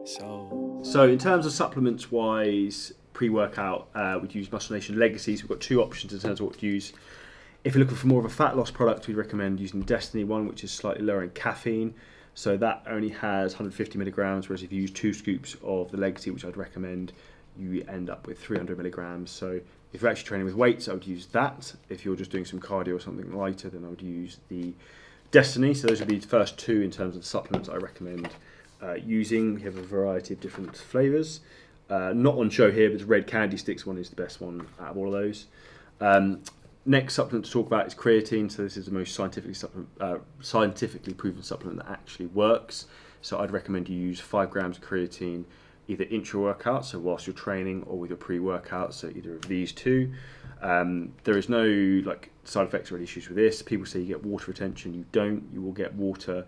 So in terms of supplements wise, pre-workout, we'd use Muscle Nation Legacies. We've got two options in terms of what to use. If you're looking for more of a fat loss product, we'd recommend using the Destiny one, which is slightly lower in caffeine. So that only has 150 milligrams, whereas if you use 2 scoops of the Legacy, which I'd recommend, you end up with 300 milligrams. So if you're actually training with weights, I would use that. If you're just doing some cardio or something lighter, then I would use the Destiny. So those would be the first two in terms of the supplements I recommend using. We have a variety of different flavours. Not on show here, but the red candy sticks one is the best one out of all of those. Next supplement to talk about is creatine. So this is the most scientifically proven supplement that actually works. So I'd recommend you use 5 grams of creatine either intra-workout, so whilst you're training, or with your pre-workout, so either of these two. There is no side effects or issues with this. People say you get water retention. You don't. You will get water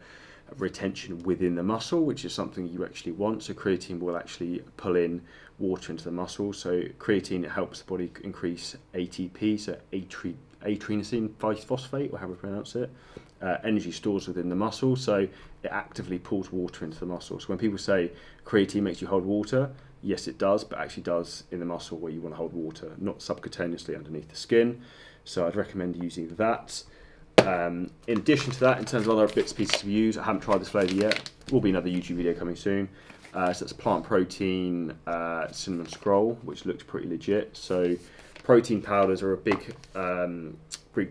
retention within the muscle, which is something you actually want. So creatine will actually pull in water into the muscle. So creatine, it helps the body increase ATP, so adenosine phosphate, or however you pronounce it. Energy stores within the muscle, so it actively pulls water into the muscle. So when people say creatine makes you hold water, yes it does, but actually does in the muscle where you want to hold water, not subcutaneously underneath the skin. So I'd recommend using that. In addition to that, in terms of other bits and pieces we use, I haven't tried this flavour yet. Will be another YouTube video coming soon. So that's plant protein cinnamon scroll, which looks pretty legit. So protein powders are a big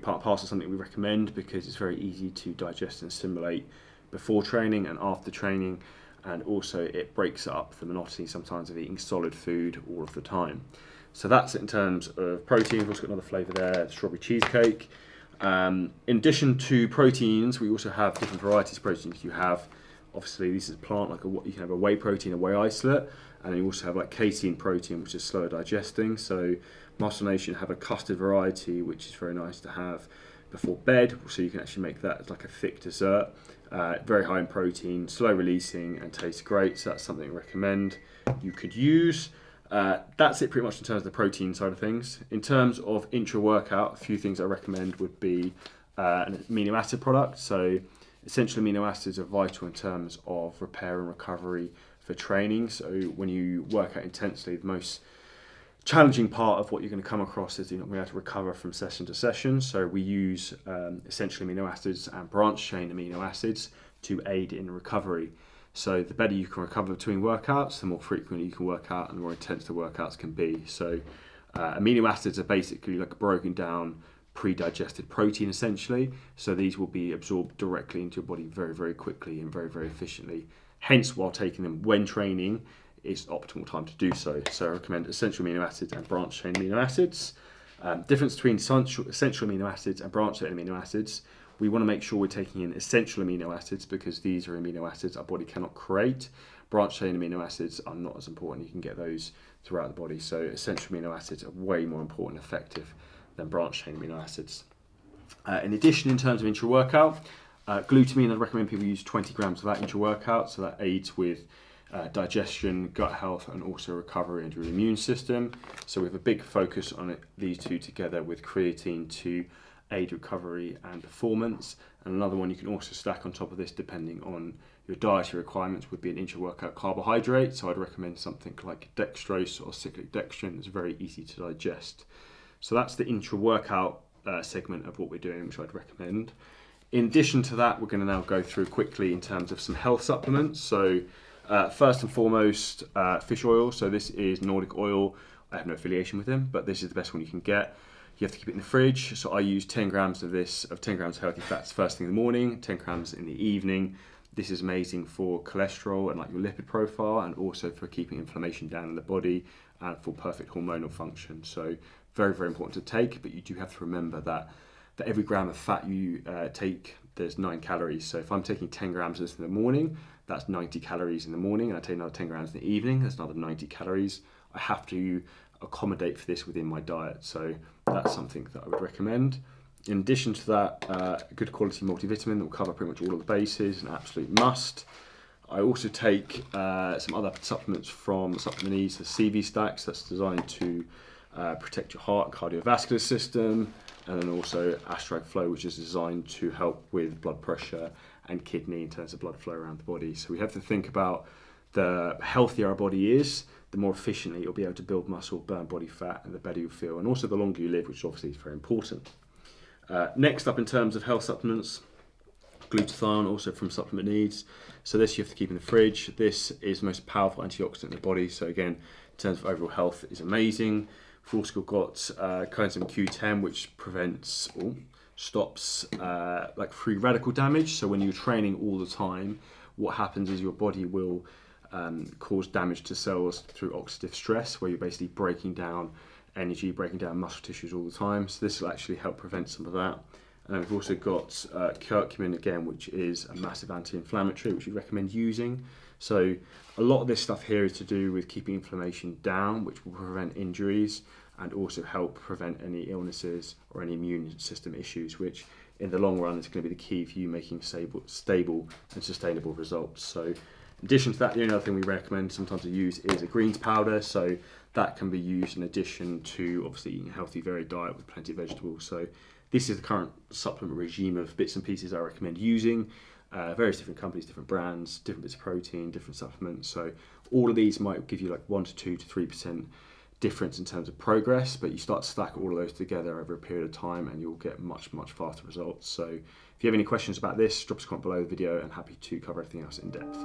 part of something we recommend because it's very easy to digest and assimilate before training and after training, and also it breaks up the monotony sometimes of eating solid food all of the time. So that's it in terms of protein. We've also got another flavour there, strawberry cheesecake. In addition to proteins, we also have different varieties of proteins. You have, obviously, this is plant, you can have a whey protein, a whey isolate, and you also have casein protein, which is slower digesting. So Muscle Nation have a custard variety, which is very nice to have before bed, so you can actually make that as a thick dessert. Very high in protein, slow releasing, and tastes great. So that's something I recommend you could use. That's it pretty much in terms of the protein side of things. In terms of intra-workout, a few things I recommend would be an amino acid product. So essential amino acids are vital in terms of repair and recovery for training. So when you work out intensely, the most challenging part of what you're going to come across is you're not going to be able to recover from session to session. So we use essential amino acids and branch chain amino acids to aid in recovery. So the better you can recover between workouts, the more frequently you can work out and the more intense the workouts can be. So amino acids are basically broken down pre-digested protein essentially. So these will be absorbed directly into your body very, very quickly and very, very efficiently. Hence, while taking them when training, is optimal time to do so. So I recommend essential amino acids and branch chain amino acids. Difference between essential amino acids and branch chain amino acids. We want to make sure we're taking in essential amino acids because these are amino acids our body cannot create. Branch chain amino acids are not as important. You can get those throughout the body. So essential amino acids are way more important and effective than branch chain amino acids. In addition, in terms of intra-workout, glutamine, I'd recommend people use 20 grams of that intra-workout. So that aids with digestion, gut health, and also recovery into your immune system. So we have a big focus on these two together with creatine to aid recovery and performance. And another one you can also stack on top of this depending on your dietary requirements would be an intra-workout carbohydrate. So I'd recommend something like dextrose or cyclic dextrin. It's very easy to digest. So that's the intra-workout segment of what we're doing, which I'd recommend. In addition to that, we're going to now go through quickly in terms of some health supplements. So first and foremost, fish oil. So this is Nordic oil. I have no affiliation with them, but this is the best one you can get. You have to keep it in the fridge. So I use 10 grams of 10 grams of healthy fats first thing in the morning, 10 grams in the evening. This is amazing for cholesterol and your lipid profile, and also for keeping inflammation down in the body and for perfect hormonal function. So very, very important to take, but you do have to remember that for every gram of fat you take, there's 9 calories. So if I'm taking 10 grams of this in the morning, that's 90 calories in the morning, and I take another 10 grams in the evening, that's another 90 calories. I have to accommodate for this within my diet. So that's something that I would recommend. In addition to that, a good quality multivitamin that will cover pretty much all of the bases, an absolute must. I also take some other supplements from Supplement Ease, the CV Stacks, that's designed to protect your heart and cardiovascular system, and then also Astrag Flow, which is designed to help with blood pressure and kidney in terms of blood flow around the body. So we have to think about the healthier our body is, the more efficiently you'll be able to build muscle, burn body fat, and the better you'll feel, and also the longer you live, which obviously is very important. Next up, in terms of health supplements, glutathione, also from Supplement Needs. So this you have to keep in the fridge. This is the most powerful antioxidant in the body. So again, in terms of overall health, is amazing. We've also got coenzyme Q10, which prevents or stops like free radical damage. So when you're training all the time, what happens is your body will cause damage to cells through oxidative stress, where you're basically breaking down energy, breaking down muscle tissues all the time. So this will actually help prevent some of that. And then we've also got curcumin again, which is a massive anti-inflammatory, which we recommend using. So a lot of this stuff here is to do with keeping inflammation down, which will prevent injuries and also help prevent any illnesses or any immune system issues, which in the long run is going to be the key for you making stable and sustainable results. So in addition to that, the only other thing we recommend sometimes to use is a greens powder. So that can be used in addition to obviously eating a healthy, varied diet with plenty of vegetables. So this is the current supplement regime of bits and pieces I recommend using. Various different companies, different brands, different bits of protein, different supplements. So all of these might give you like 1 to 2 to 3% difference in terms of progress, but you start to stack all of those together over a period of time and you'll get much, much faster results. So if you have any questions about this, drop us a comment below the video and happy to cover everything else in depth.